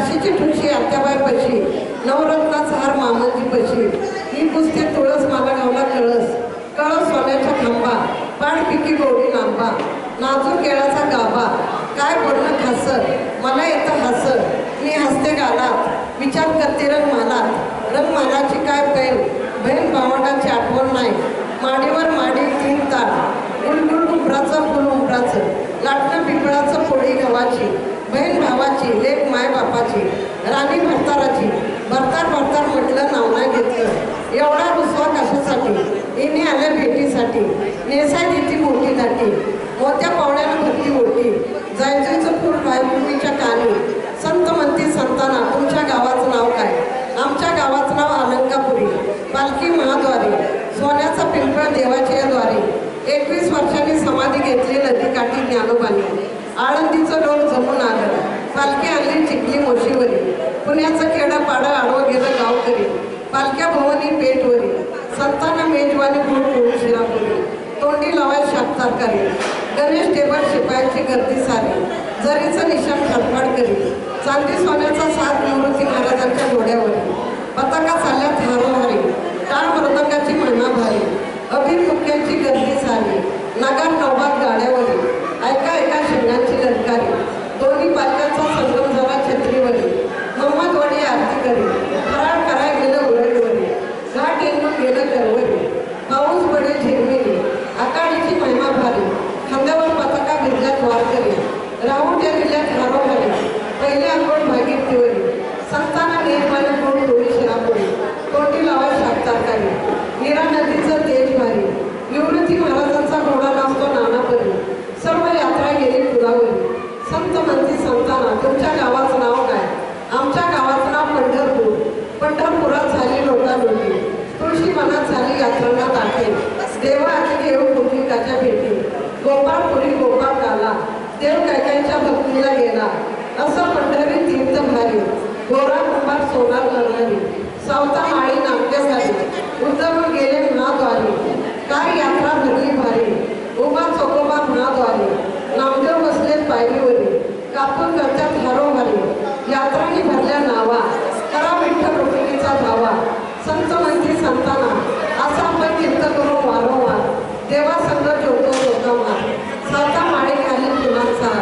काशीची ठुशी आत्याबाईपाशी, नवरत्नाचा हार मामाजीपाशी, ही पुसते तुळस मला गावला कळस, कळस सोन्याचा खांबा, पाण पिकी गोडी लांबा, नाजूक केळाचा गाभा, काय बोलणं खासर, मला येतं हसर, मी हसते गालात, विचार करते रंगमालात, रंगमालाची काय बहीण भावंडाची आठवण नाही, माडीवर माडी 3 ताट, गुलगुल उंबराचं फुल उंबराचं, लाटणं पिंपळाचं पोळी गव्हाची, बहीण भावाची, लेक मायबापाची, राणी भरताराची, भरतार भरतार म्हटलं नाव नाही घेतलं, एवढा रुसवा कशासाठी, हिने आल्या भेटीसाठी, नेसाय देती मोठी दाटी, मोठ्या पावण्यानं भरती ओटी, जायचं फूल बायभूमीच्या कानी, संत म्हणती संतांना तुमच्या गावाचं नाव काय, आमच्या गावाचं नाव अलंकापुरी, पालखी महाद्वारी, सोन्याचा पिंपळ देवाच्या द्वारी, 21 वर्षांनी समाधी घेतली नदीकाठी ज्ञानोबानी, आळंदीचं डोल जमून आलं, पालखी आणली चिखली मोशीवरी, पुण्याचं खेडं पाडं आडवं गेलं गावकरी, पालख्या भवानी पेठवरी, संतांना मेजवानी गुरु शिरापुरी, तोंडी लावाय शाप्तारकारी, गणेश टेबल शिपायांची गर्दी सारी, जरीचं निशाण खडखड करी, चांदी सोन्याचा साथ निवृत्ती महाराजांच्या डोळ्यावरी, पताका चालल्यात हारोहारी, टाळ मृदंगाची महिमा भारी, अभिर मुख्यांची गर्दी सारी, नगार नवबात गाड्यावरी, ऐका ऐका शिंगांची ललकारी, दोन्ही पालख्यांचा संगम झाला छत्रीवरी, मोहम्मदवाडी आरती करी, फराळ कराय गेलं उरळीवरी, घाट येऊन गेलं करवरी, पाऊस पडे झिरमिरी, आकाळीची महिमा भारी, खांद्यावर पताका भिजल्यात वारकरी, राहुट्या दिल्यात हारोहारी, पहिले अंघोळ भागीरथीवरी, संतांना निर्माण करून डोळी शिरापुरी, तोंडी लावाय शाप्तारकारी, नीरा नदीचं तेज भारी, निवृत्ती महाराजांचा घोडा नाचतो नानापरी, सर्व यात्रा गेली पुरावरी, संत म्हणती संतांना तुमच्या गावाचं नाव काय, आमच्या गावाचं नाव पंढरपूर, पंढरपुरात झाली लोटालोटी, तुळशी मनात झाली यात्रांना दाखल, देवा आधी घेऊन कुटुंबाच्या भेटी, गोपाळपुरी गोपाळ गाला, देव कैकांच्या भक्तीला गेला, असं पंढरी तीर्थ भारी, गोरा कुंभार सोनार करणारी, सावता माळी नाट्य झाली, उद्धव गेले महाद्वारी, काय यात्रा भरली भारी, उभा चोकोबा महाद्वारी, नामदेव बसले पायरीवरी, कापून करतात हारोहारी, यात्रांनी भरल्या नावा, करा विठ्ठल रुक्मिणीचा धावा, संत म्हणती संतांना असा आपण कीर्त करू वारंवार, देवा संग ठेवतो लोकांवर, सावता माळी खाली फुलांचा,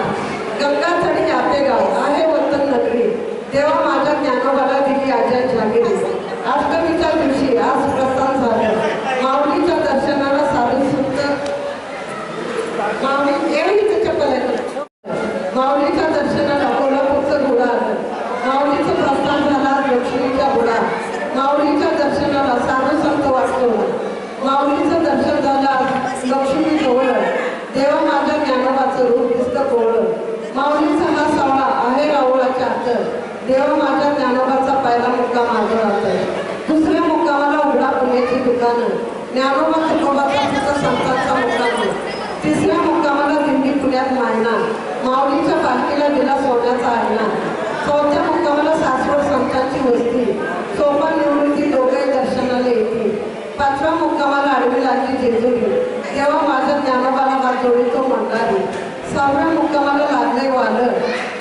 गंगाथडी आपेगाव आहे वतन नगरी, देवा माझ्या ज्ञानोबाला दिली आजा जागिरी, अष्टमीच्या दिवशी आज प्रस्थान झालं, माऊलीच्या दर्शनाला साधू सुद्ध माऊलीच्या दर्शनाला कोल्हापूरचं घोडा आलं, माऊलीचं प्रस्थान झाला लक्ष्मीच्या घोडा, माऊलीच्या दर्शनाला साधू संत वाटतो, माऊलीचं दर्शन झालं लक्ष्मी जवळ, देवा माझ्या ज्ञानोबाचं रूप दिसतं कोवळं, माऊलीचा हा सावळा आहे रावळाच्या हात, देवा माझ्या ज्ञानोबाचा पहिला मुक्काम माझं राहतंय, दुसऱ्या मुक्कामाला उघडा पुण्याची दुकानं, ज्ञानोबा तुकोबाचा तिथं संतांचा मुक्काम, तिसऱ्या मुक्कामाला दिंडी पुण्यात मायना, माऊलीच्या पालखीला दिला सोन्याचा आयना, चौथ्या मुक्कामाला सासवड संतांची वस्ती, सोपान निवृत्ती दोघे दर्शनाला येतील, पाचव्या मुक्कामाला आडवी लागली जेजुरी, तेव्हा माझ्या ज्ञानोबाला हात जोडितो मंडारी, सहाव्या मुक्कामाला लागले वालं,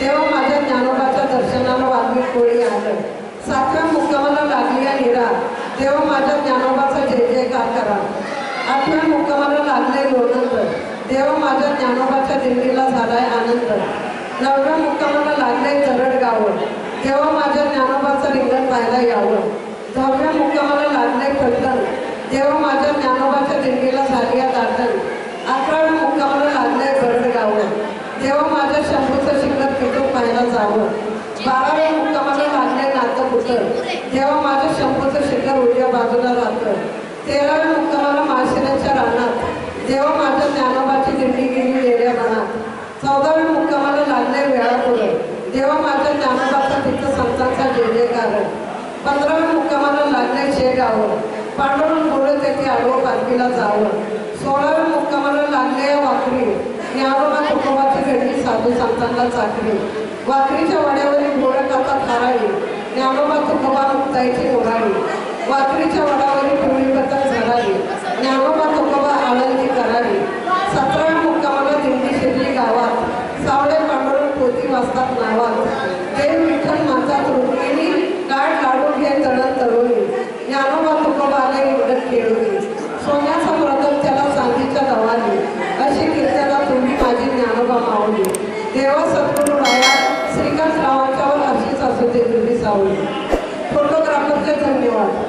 तेव्हा माझ्या ज्ञानोबाच्या दर्शनाला वाल्मिक कोळी आलं, सातव्या मुक्कामाला लागली नीरा, तेव्हा माझ्या ज्ञानोबाचा जय जयकार करा, आठव्या मुक्कामाला लागले लोणंद, तेव्हा माझ्या ज्ञानोबाच्या दिंडीला झालाय आनंद, नवव्या मुक्कामाला लागले तरडगावं, तेव्हा माझ्या ज्ञानोबाचं रिंगण पाहायला यावं, 10व्या मुक्कामाला लागले फलटण, तेव्हा माझ्या ज्ञानोबाच्या दिंडीला झाली दाटण, 11व्या मुक्कामाला लागले गरडगावं, तेव्हा माझ्या शंभूचं शिखर तिथून पाहायला जावं, 12व्या मुक्कामाला लागले नातपुतर, तेव्हा माझ्या शंभूचं शिखर उजव्या बाजूला राहतं, 13व्या मुक्कामाला माळशिरसच्या रानात, तेव्हा माझ्या ज्ञानोबाची दिंडी गेली वेड्या मनात, 14व्या मुक्कामाला लागले वेळापुढं, तेव्हा माझ्या ज्ञानोबाचा तिथं संतांचा जय जयकार, 15व्या मुक्कामाला लागले शेगाव, पांडुरंग बोलत येथे आडवं पालखीला जावं, 16व्या मुक्कामाला लागले वाकरी, ज्ञानोबा तुकोबाची घडली साधू संतांना चाकरी, वाकरीच्या वाड्यावरील घोडं कातात हाराळी, ज्ञानोबा तुकोबा मुक्ताईची मोराळी, वाकरीच्या वडावरील पिवळी पतंग झळाली, ज्ञानोबा तुकोबा आळंदी करावी, 17व्या मुक्कामाला दिंडी शिरली गावात, सावळे पांडुरंग पोती वाजतात नावात, देव विठ्ठल माता पाहून. फोटोग्राफरचे धन्यवाद.